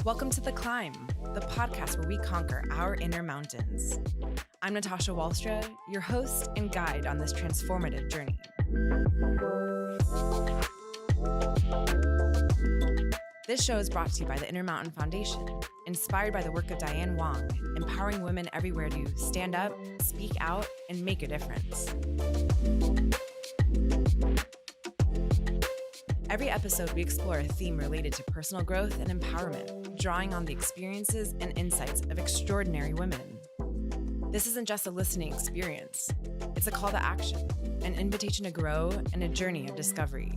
Welcome to The Climb, the podcast where we conquer our inner mountains. I'm Natasha Wallstra, your host and guide on this transformative journey. This show is brought to you by the Intermountain Foundation, inspired by the work of Diane Wong, empowering women everywhere to stand up, speak out, and make a difference. Every episode, we explore a theme related to personal growth and empowerment, drawing on the experiences and insights of extraordinary women. This isn't just a listening experience. It's a call to action, an invitation to grow, and a journey of discovery.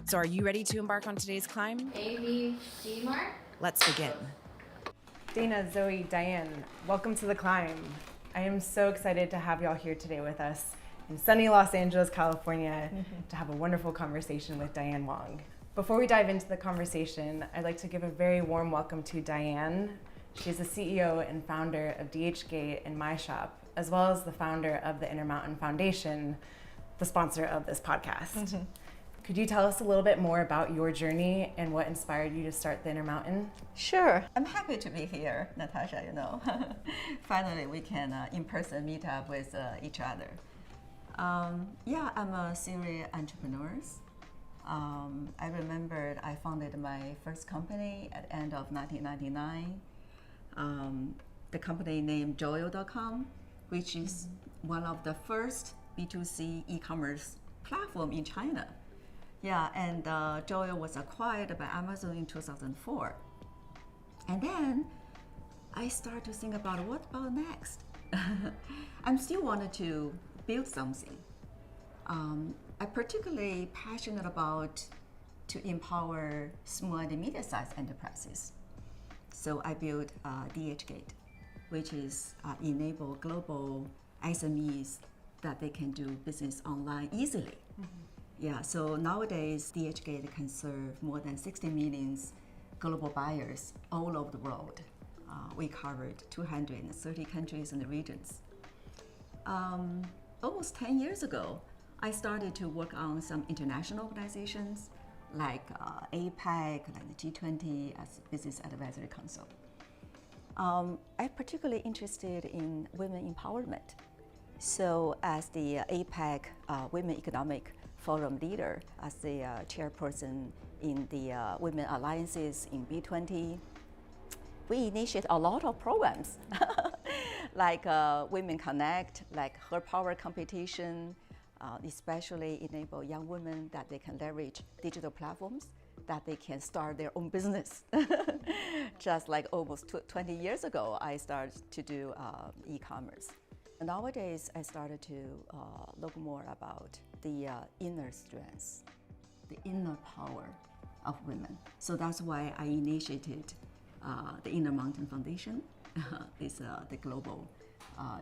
So are you ready to embark on today's climb? A, B, C mark? Let's begin. Dana, Zoe, Diane, welcome to The Climb. I am so excited to have y'all here today with us in sunny Los Angeles, California, to have a wonderful conversation with Diane Wong. Before we dive into the conversation, I'd like to give a very warm welcome to Diane. She's the CEO and founder of DHgate and My Shop, as well as the founder of the Intermountain Foundation, the sponsor of this podcast. Could you tell us a little bit more about your journey and what inspired you to start the Intermountain? Sure. I'm happy to be here, Natasha, Finally, we can in-person meet up with each other. I'm a serial entrepreneur. I remembered I founded my first company at the end of 1999. The company named Joyo.com, which is one of the first B2C e-commerce platform in China. Yeah, and Joyo was acquired by Amazon in 2004. And then I started to think about what about next? I still wanted to build something. I'm particularly passionate about to empower small and medium-sized enterprises. So I built DHgate, which is enable global SMEs that they can do business online easily. Yeah, so nowadays, DHgate can serve more than 60 million global buyers all over the world. We covered 230 countries and regions. Almost 10 years ago, I started to work on some international organizations like APEC, like the G20 as Business Advisory Council. I'm particularly interested in women empowerment. So as the APEC Women Economic Forum leader, as the chairperson in the Women Alliances in B20, we initiate a lot of programs like Women Connect, like Her Power competition, especially enable young women that they can leverage digital platforms, that they can start their own business. Just like almost 20 years ago, I started to do e-commerce. Nowadays, I started to look more about the inner strengths, the inner power of women. So that's why I initiated the Intermountain Foundation. It's the global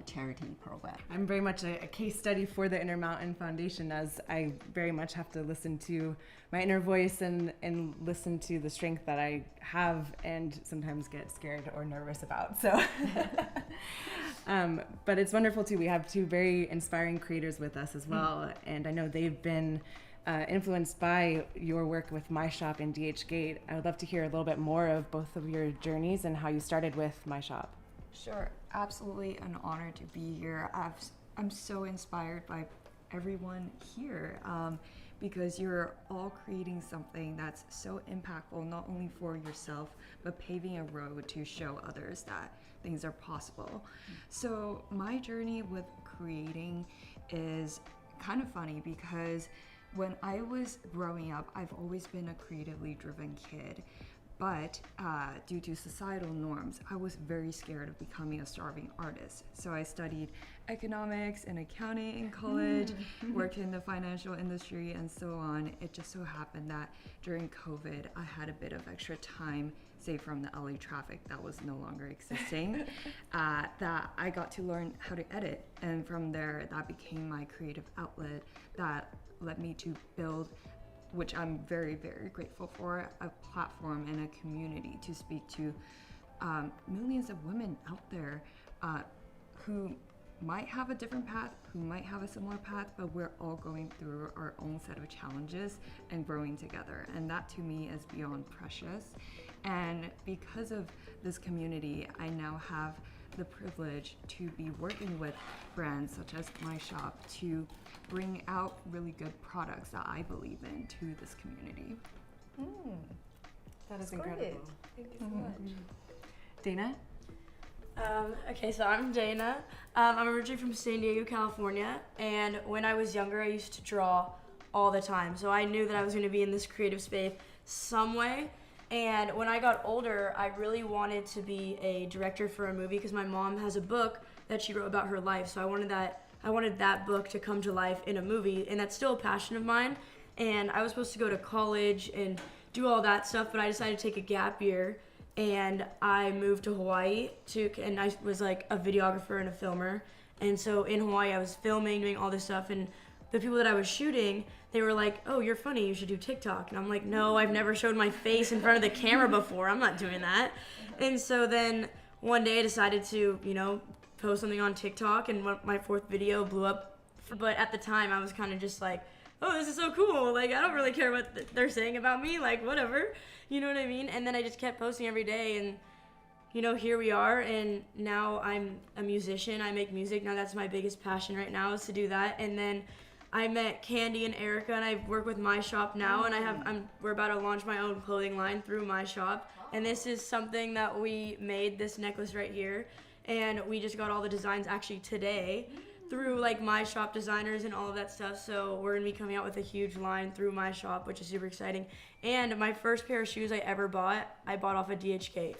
charity program. I'm very much a case study for the Intermountain Foundation, as I very much have to listen to my inner voice and listen to the strength that I have and sometimes get scared or nervous about. So, but it's wonderful too. We have two very inspiring creators with us as well. And I know they've been influenced by your work with My Shop and DHgate. I would love to hear a little bit more of both of your journeys and how you started with My Shop. Sure, absolutely an honor to be here. I'm so inspired by everyone here because you're all creating something that's so impactful, not only for yourself, but paving a road to show others that things are possible. So my journey with creating is kind of funny because when I was growing up, I've always been a creatively driven kid. But due to societal norms, I was very scared of becoming a starving artist. So I studied economics and accounting in college, worked in the financial industry and so on. It just so happened that during COVID, I had a bit of extra time, say from the LA traffic that was no longer existing, that I got to learn how to edit. And from there, that became my creative outlet that led me to build, which I'm very, very grateful for, a platform and a community to speak to millions of women out there who might have a different path, who might have a similar path, but we're all going through our own set of challenges and growing together. And that to me is beyond precious. And because of this community, I now have the privilege to be working with brands such as my shop to bring out really good products that I believe in to this community. That is incredible. Thank you so much. Dana? Okay, so I'm Dana. I'm originally from San Diego, California, and when I was younger, I used to draw all the time. So I knew that I was going to be in this creative space some way. And when I got older, I really wanted to be a director for a movie because my mom has a book that she wrote about her life. So I wanted that book to come to life in a movie, and that's still a passion of mine. And I was supposed to go to college and do all that stuff, but I decided to take a gap year. And I moved to Hawaii and I was like a videographer and a filmer. And so in Hawaii, I was filming, doing all this stuff. And the people that I was shooting, they were like, "Oh, you're funny, you should do TikTok." And I'm like, "No, I've never showed my face in front of the camera before. I'm not doing that." And so then one day I decided to, post something on TikTok, and my fourth video blew up. But at the time, I was kind of just like, "Oh, this is so cool. Like, I don't really care what they're saying about me. Like, whatever." You know what I mean? And then I just kept posting every day, and, here we are. And now I'm a musician. I make music. Now that's my biggest passion right now is to do that. And then I met Candy and Erica, and I work with my shop now. And we're about to launch my own clothing line through my shop. And this is something that we made, this necklace right here. And we just got all the designs actually today through like my shop designers and all of that stuff. So we're gonna be coming out with a huge line through my shop, which is super exciting. And my first pair of shoes I ever bought, I bought off of DHK.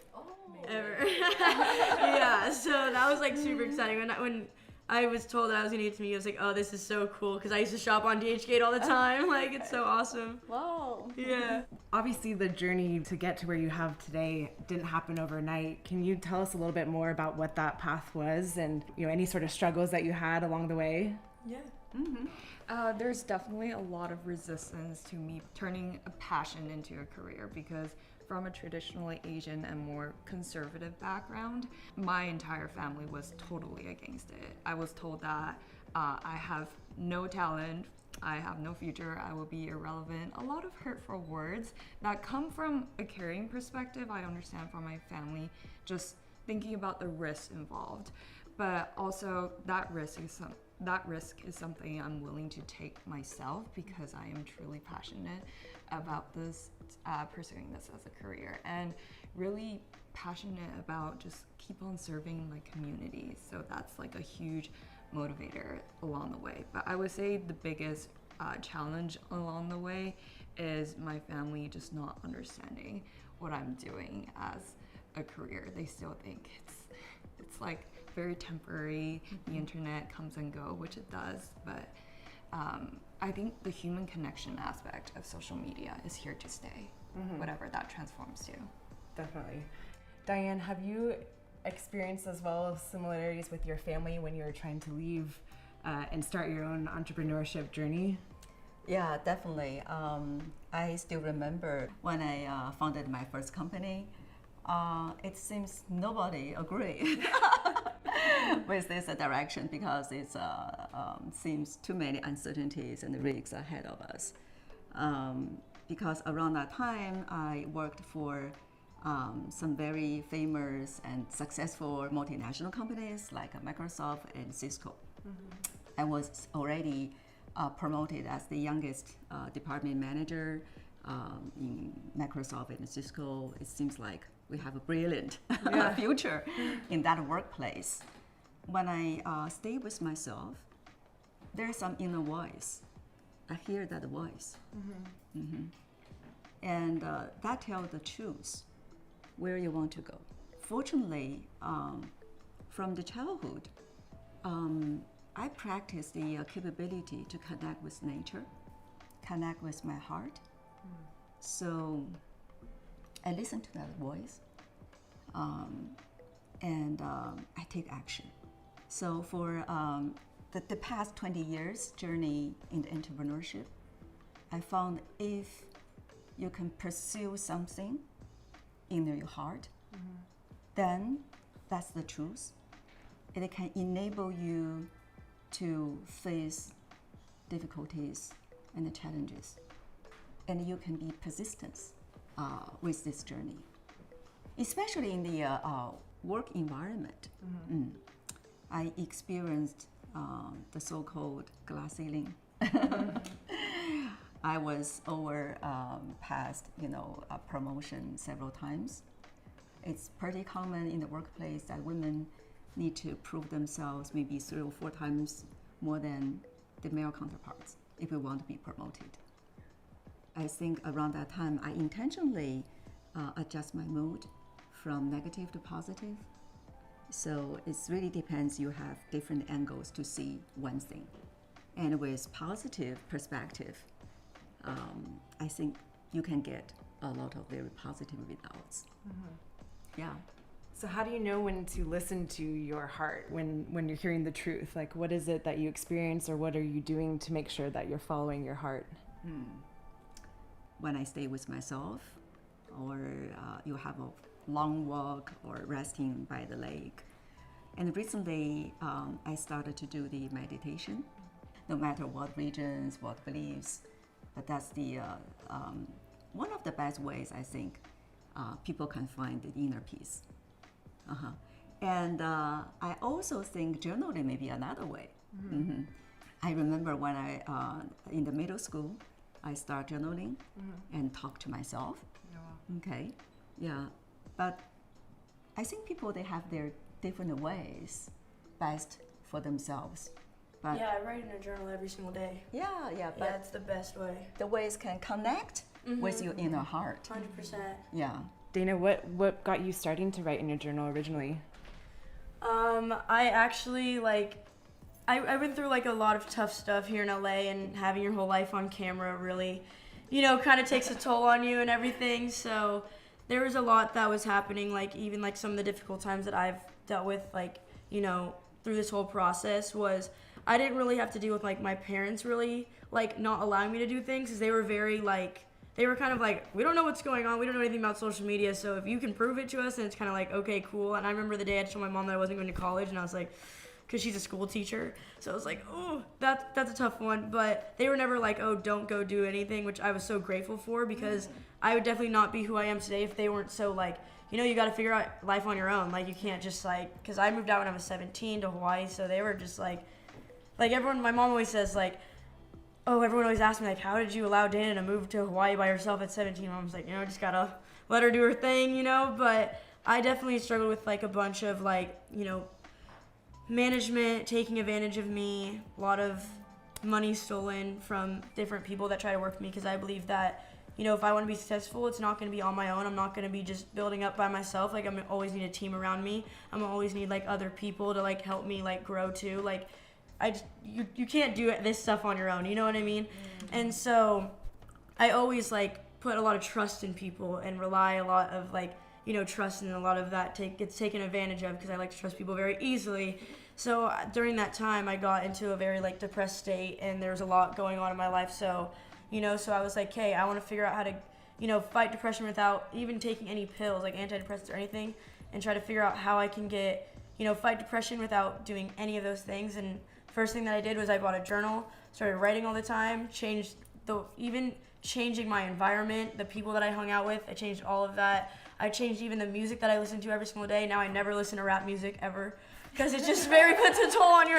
Ever. Yeah, so that was like super exciting. When I was told that I was gonna get to me, I was like, "Oh, this is so cool," because I used to shop on DHgate all the time. Like, it's so awesome. Wow. Yeah. Obviously, the journey to get to where you have today didn't happen overnight. Can you tell us a little bit more about what that path was and any sort of struggles that you had along the way? Yeah. There's definitely a lot of resistance to me turning a passion into a career because from a traditionally Asian and more conservative background, my entire family was totally against it. I was told that I have no talent, I have no future, I will be irrelevant. A lot of hurtful words that come from a caring perspective. I understand from my family, just thinking about the risks involved. But also that risk is something I'm willing to take myself because I am truly passionate about this, pursuing this as a career, and really passionate about just keep on serving my community. So that's like a huge motivator along the way. But I would say the biggest challenge along the way is my family just not understanding what I'm doing as a career. They still think it's like very temporary. The internet comes and go, which it does, but I think the human connection aspect of social media is here to stay, whatever that transforms to. Definitely. Diane, have you experienced as well similarities with your family when you were trying to leave and start your own entrepreneurship journey? Yeah, definitely. I still remember when I founded my first company, it seems nobody agreed with this direction because it seems too many uncertainties and risks ahead of us. Because around that time, I worked for some very famous and successful multinational companies like Microsoft and Cisco. I was already promoted as the youngest department manager in Microsoft and Cisco. It seems like we have a brilliant future in that workplace. When I stay with myself, there's some inner voice. I hear that voice. And that tells the truth, where you want to go. Fortunately, from the childhood, I practiced the capability to connect with nature, connect with my heart. So I listen to that voice, and I take action. So for the past 20 years journey in entrepreneurship, I found if you can pursue something in your heart, then that's the truth. it can enable you to face difficulties and the challenges, and you can be persistent with this journey, especially in the work environment. I experienced the so-called glass ceiling. I was over past, a promotion several times. It's pretty common in the workplace that women need to prove themselves maybe 3 or 4 times more than the male counterparts if we want to be promoted. I think around that time, I intentionally adjust my mood from negative to positive. So it really depends. You have different angles to see one thing. And with positive perspective, I think you can get a lot of very positive results. Yeah. So how do you know when to listen to your heart when you're hearing the truth? Like, what is it that you experience, or what are you doing to make sure that you're following your heart? When I stay with myself, or you have a long walk, or resting by the lake. And recently, I started to do the meditation, no matter what regions, what beliefs. But that's the one of the best ways I think people can find the inner peace. And I also think journaling may be another way. I remember when I in the middle school, I start journaling and talk to myself. Okay, yeah, but I think people, they have their different ways best for themselves. But Yeah, I write in a journal every single day. but Yeah, it's the best way. the ways can connect with your inner heart. 100%. Yeah. Dana, what got you starting to write in your journal originally? I actually I went through a lot of tough stuff here in LA, and having your whole life on camera really, kind of takes a toll on you and everything. So there was a lot that was happening, even some of the difficult times that I've dealt with, through this whole process was I didn't really have to deal with my parents really not allowing me to do things, because they were very they were kind of we don't know what's going on, we don't know anything about social media, so if you can prove it to us, then it's kind of okay, cool. And I remember the day I told my mom that I wasn't going to college, and I was because she's a school teacher, so I was oh, that's a tough one. But they were never oh, don't go do anything, which I was so grateful for, because I would definitely not be who I am today if they weren't so you got to figure out life on your own. You can't just because I moved out when I was 17 to Hawaii, so they were just everyone, my mom always says everyone always asks me how did you allow Dana to move to Hawaii by herself at 17? Mom's just gotta let her do her thing, but I definitely struggled with a bunch of management taking advantage of me, a lot of money stolen from different people that try to work with me, because I believe that if I want to be successful, it's not going to be on my own. I'm not going to be just building up by myself. I'm going to always need a team around me. I'm going to always need other people to help me grow too. You can't do this stuff on your own, you know what I mean? And so I always put a lot of trust in people and rely a lot of trust, and a lot of that gets taken advantage of, because I like to trust people very easily. So during that time, I got into a very depressed state, and there was a lot going on in my life. So so I was hey, I want to figure out how to fight depression without even taking any pills, antidepressants or anything, and try to figure out how I can get fight depression without doing any of those things. And first thing that I did was I bought a journal, started writing all the time, even changing my environment, the people that I hung out with. I changed all of that. I changed even the music that I listened to every single day. Now I never listen to rap music ever, because it just very puts a toll on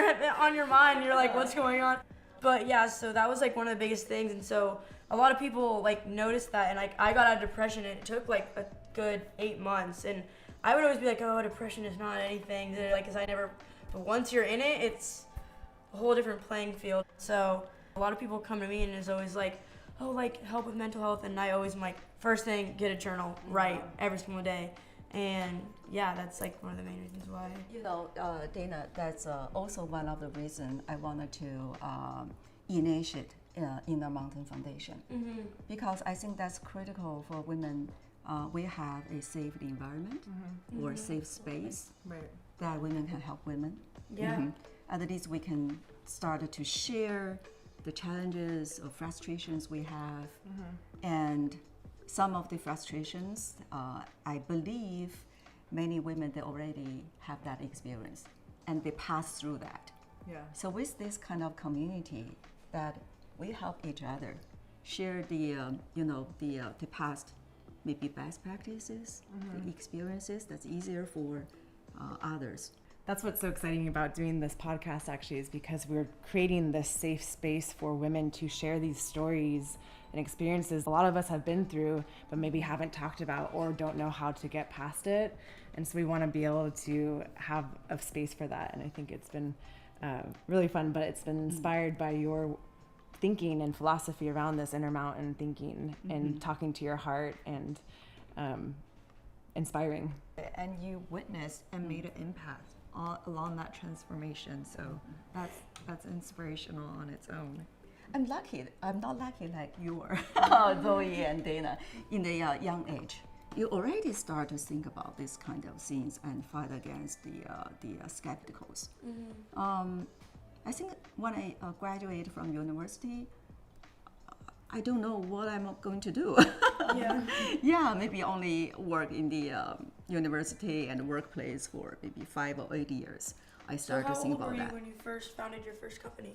your mind. You're what's going on? But yeah, so that was one of the biggest things. And so a lot of people noticed that, and I got out of depression, and it took a good 8 months. And I would always be oh, depression is not anything, because but once you're in it, it's a whole different playing field. So a lot of people come to me and is always oh, help with mental health, and I always am first thing, get a journal, write every single day. And yeah, that's one of the main reasons why. Dana, that's also one of the reasons I wanted to initiate Inner Mountain Foundation, because I think that's critical for women. We have a safe environment or safe space that women can help women. Yeah. At least we can start to share the challenges or frustrations we have, and some of the frustrations, I believe many women, they already have that experience. and they pass through that. Yeah. So with this kind of community, that we help each other, share the the past, maybe best practices, the experiences. That's easier for others. That's what's so exciting about doing this podcast, actually, is because we're creating this safe space for women to share these stories and experiences a lot of us have been through, but maybe haven't talked about or don't know how to get past it. And so we want to be able to have a space for that. And I think it's been really fun, but it's been inspired by your thinking and philosophy around this Intermountain thinking and talking to your heart and inspiring. And you witnessed and made an impact along that transformation. So that's inspirational on its own. I'm lucky. I'm not lucky like you were, Zoe and Dana, in the young age. You already start to think about this kind of things and fight against the skepticals. I think when I graduated from university, I don't know what I'm going to do. Yeah, maybe only work in the university and workplace for maybe 5 or 8 years. I started to think about that. How old were you when you first founded your first company?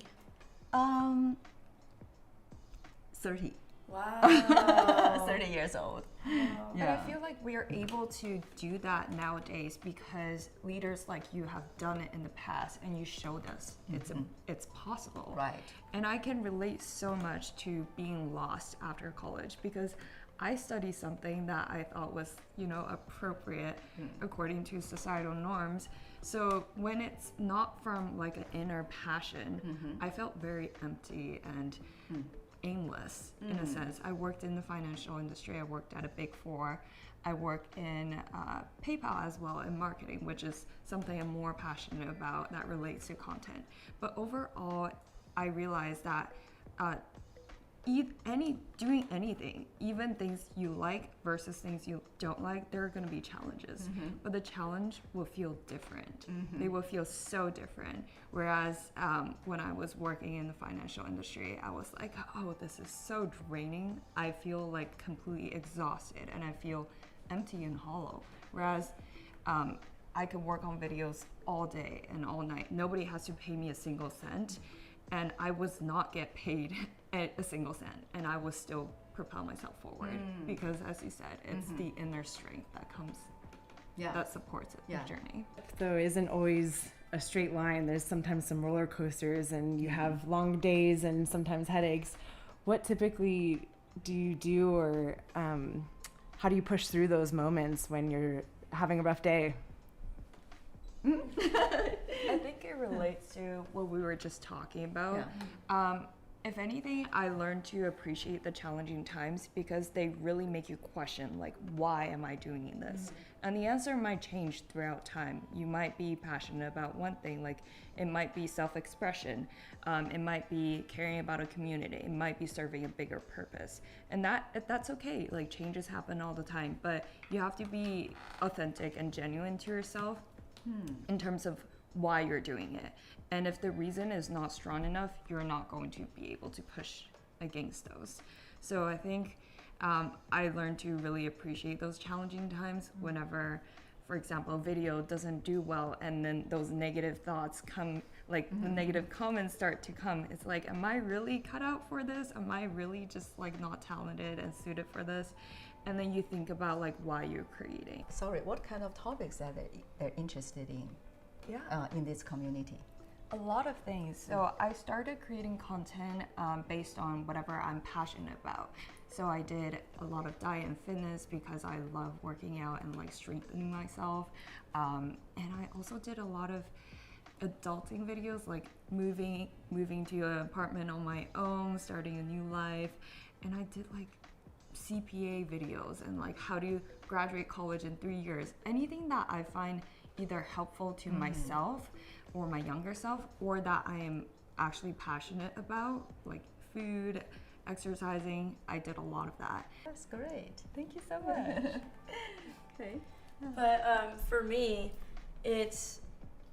30. Wow. 30 years old. Wow. And I feel like we are able to do that nowadays because leaders like you have done it in the past and you showed us it's possible. Right. And I can relate so much to being lost after college because I studied something that I thought was, appropriate according to societal norms. So when it's not from like an inner passion, I felt very empty and aimless in a sense. I worked in the financial industry. I worked at a Big Four. I work in PayPal as well in marketing, which is something I'm more passionate about that relates to content. But overall, I realized that doing anything, even things you like versus things you don't like, there are going to be challenges. But the challenge will feel different. They will feel so different. Whereas when I was working in the financial industry, I was like, oh, this is so draining. I feel like completely exhausted and I feel empty and hollow. Whereas I could work on videos all day and all night. Nobody has to pay me a single cent. And I was not get paid a single cent, and I would still propel myself forward because, as you said, it's the inner strength that comes, that supports the journey. So it isn't always a straight line. There's sometimes some roller coasters, and you have long days and sometimes headaches. What typically do you do, or how do you push through those moments when you're having a rough day? I think it relates to what we were just talking about. If anything, I learned to appreciate the challenging times because they really make you question, like, why am I doing this? And the answer might change throughout time. You might be passionate about one thing, like it might be self-expression, it might be caring about a community, it might be serving a bigger purpose. And that's okay, like changes happen all the time, but you have to be authentic and genuine to yourself in terms of why you're doing it. And if the reason is not strong enough, you're not going to be able to push against those. So I think I learned to really appreciate those challenging times whenever, for example, a video doesn't do well and then those negative thoughts come, like the negative comments start to come. It's like, am I really cut out for this? Am I really just like not talented and suited for this? And then you think about like why you're creating. Sorry, what kind of topics that they're interested in in this community? A lot of things. So I started creating content based on whatever I'm passionate about. So I did a lot of diet and fitness because I love working out and like strengthening myself. And I also did a lot of adulting videos, like moving to an apartment on my own, starting a new life. And I did like CPA videos and like how to graduate college in 3 years. Anything that I find either helpful to myself or my younger self, or that I am actually passionate about, like food, exercising. I did a lot of that. That's great. Thank you so much. Okay. But for me, it's,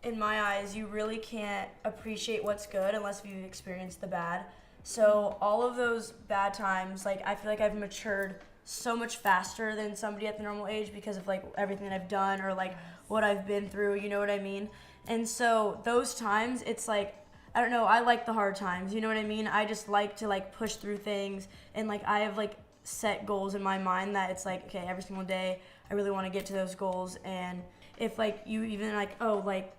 in my eyes, you really can't appreciate what's good unless you've experienced the bad. So all of those bad times, like I feel like I've matured so much faster than somebody at the normal age because of like everything that I've done or like what I've been through, you know what I mean? And so those times, it's like, I don't know, I like the hard times, you know what I mean? I just like to like push through things, and like I have like set goals in my mind that it's like, okay, every single day I really want to get to those goals. And if like you even like, oh, like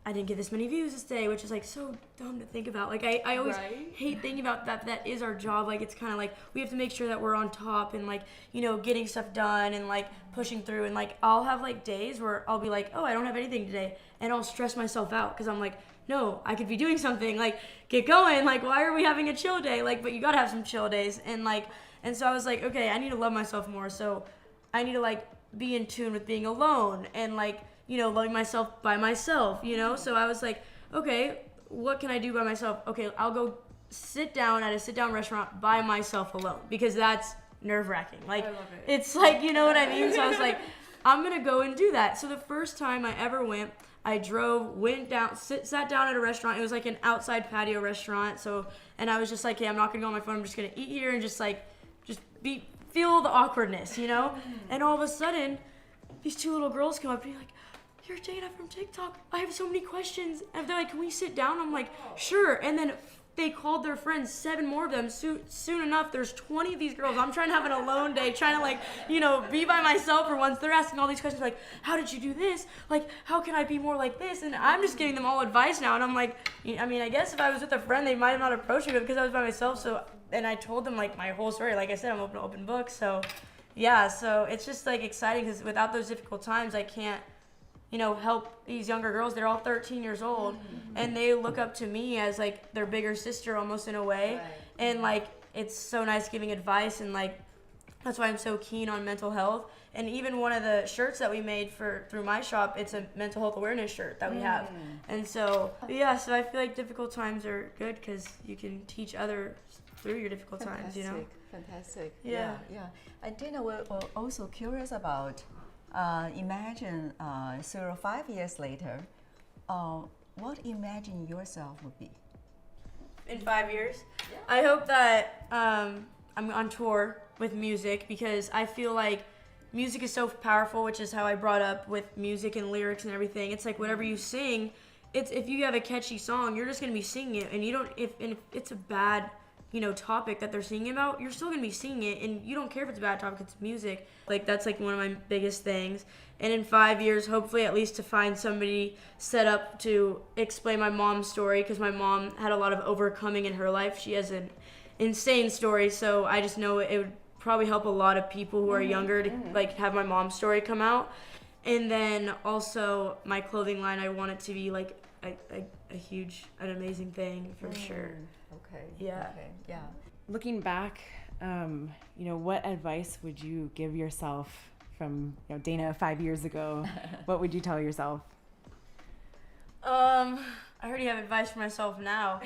I didn't get this many views this day, which is like so dumb to think about. Like I always hate thinking about that. That is our job. Like it's kind of like we have to make sure that we're on top and like, you know, getting stuff done and like pushing through. And like I'll have like days where I'll be like, oh, I don't have anything today, and I'll stress myself out because I'm like, no, I could be doing something. Like get going. Like why are we having a chill day? Like but you gotta have some chill days. And so I was like, okay, I need to love myself more. So I need to like be in tune with being alone and like, you know, loving myself by myself, you know? So I was like, okay, what can I do by myself? Okay, I'll go sit down at a sit-down restaurant by myself alone, because that's nerve-wracking. Like, I love it. it's like, you know what I mean? So I was like, I'm gonna go and do that. So the first time I ever went, I drove, went down, sat down at a restaurant. It was like an outside patio restaurant. So, and I was just like, hey, I'm not gonna go on my phone. I'm just gonna eat here and just feel the awkwardness, you know? And all of a sudden, these two little girls come up to me like, you're Dana from TikTok. I have so many questions. And they're like, can we sit down? I'm like, sure. And then they called their friends, 7 more of them. Soon enough, there's 20 of these girls. I'm trying to have an alone day, trying to like, you know, be by myself for once. They're asking all these questions like, how did you do this? Like, how can I be more like this? And I'm just giving them all advice now. And I'm like, I mean, I guess if I was with a friend, they might have not approached me, but because I was by myself. So, and I told them like my whole story. Like I said, I'm open book. So yeah, so it's just like exciting because without those difficult times, I can't, you know, help these younger girls. They're all 13 years old, and they look up to me as like their bigger sister almost in a way. And like it's so nice giving advice, and like that's why I'm so keen on mental health. And even one of the shirts that we made through my shop, it's a mental health awareness shirt that we have. And so yeah, so I feel like difficult times are good because you can teach others through your difficult times, you know. Fantastic. Yeah. And Dana, we're also curious about imagine 0 to 5 years later, what imagine yourself would be? In 5 years, I hope that I'm on tour with music, because I feel like music is so powerful, which is how I brought up with music and lyrics and everything. It's like whatever you sing, if you have a catchy song, you're just gonna be singing it, and you don't if it's a bad, you know, topic that they're singing about, you're still gonna be singing it, and you don't care if it's a bad topic, it's music. Like that's like one of my biggest things. And in 5 years, hopefully at least to find somebody set up to explain my mom's story, because my mom had a lot of overcoming in her life. She has an insane story, so I just know it would probably help a lot of people who are younger to like have my mom's story come out. And then also my clothing line, I want it to be like a huge, an amazing thing for sure. Okay. Yeah. Okay. Yeah. Looking back, you know, what advice would you give yourself from, you know, Dana 5 years ago? What would you tell yourself? I already have advice for myself now.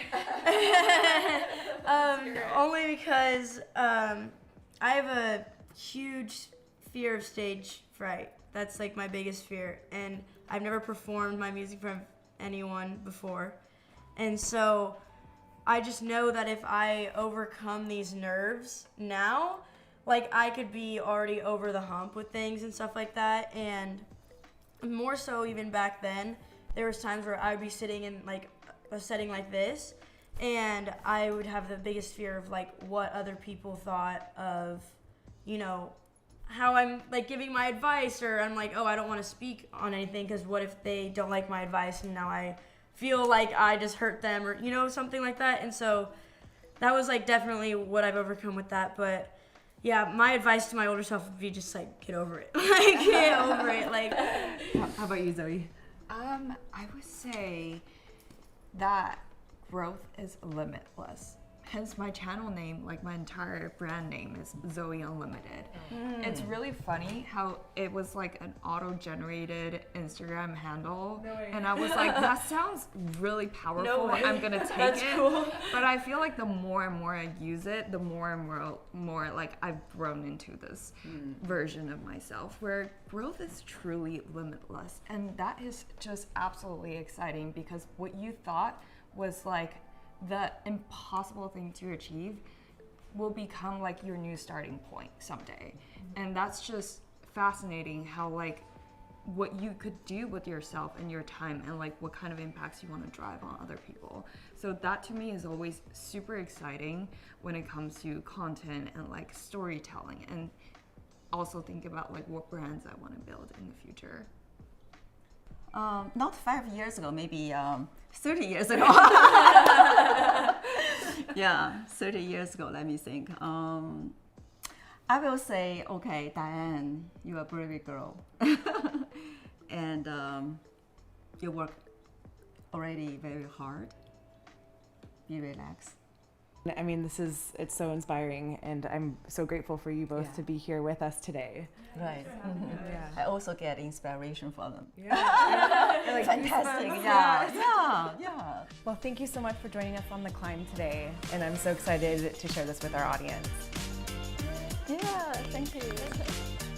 Only because I have a huge fear of stage fright. That's like my biggest fear, and I've never performed my music from anyone before. And so I just know that if I overcome these nerves now, like I could be already over the hump with things and stuff like that. And more so even back then, there was times where I would be sitting in like a setting like this, and I would have the biggest fear of like what other people thought of, you know, how I'm like giving my advice, or I'm like, oh, I don't want to speak on anything because what if they don't like my advice and now I feel like I just hurt them, or you know, something like that. And so that was like definitely what I've overcome with that. But yeah, my advice to my older self would be just like get over it. Like get over it. Like How about you, Zoe? I would say that growth is limitless. Hence my channel name, like my entire brand name is Zoe Unlimited. It's really funny how it was like an auto-generated Instagram handle. No way. And I was like, that sounds really powerful. No way. I'm gonna take That's it. cool. But I feel like the more and more I use it, the more and more like I've grown into this version of myself where growth is truly limitless. And that is just absolutely exciting, because what you thought was like the impossible thing to achieve will become like your new starting point someday. And that's just fascinating how like what you could do with yourself and your time, and like what kind of impacts you want to drive on other people. So that to me is always super exciting when it comes to content and like storytelling, and also think about like what brands I want to build in the future. Not 5 years ago, maybe 30 years ago. Yeah, 30 years ago, let me think. I will say, okay, Diane, you're a brave girl. And you work already very hard. Be relaxed. I mean, it's so inspiring, and I'm so grateful for you both to be here with us today. Right. Yeah. I also get inspiration from them. Yeah. Like, Fantastic. Yeah. Well, thank you so much for joining us on The Climb today, and I'm so excited to share this with our audience. Yeah, thank you.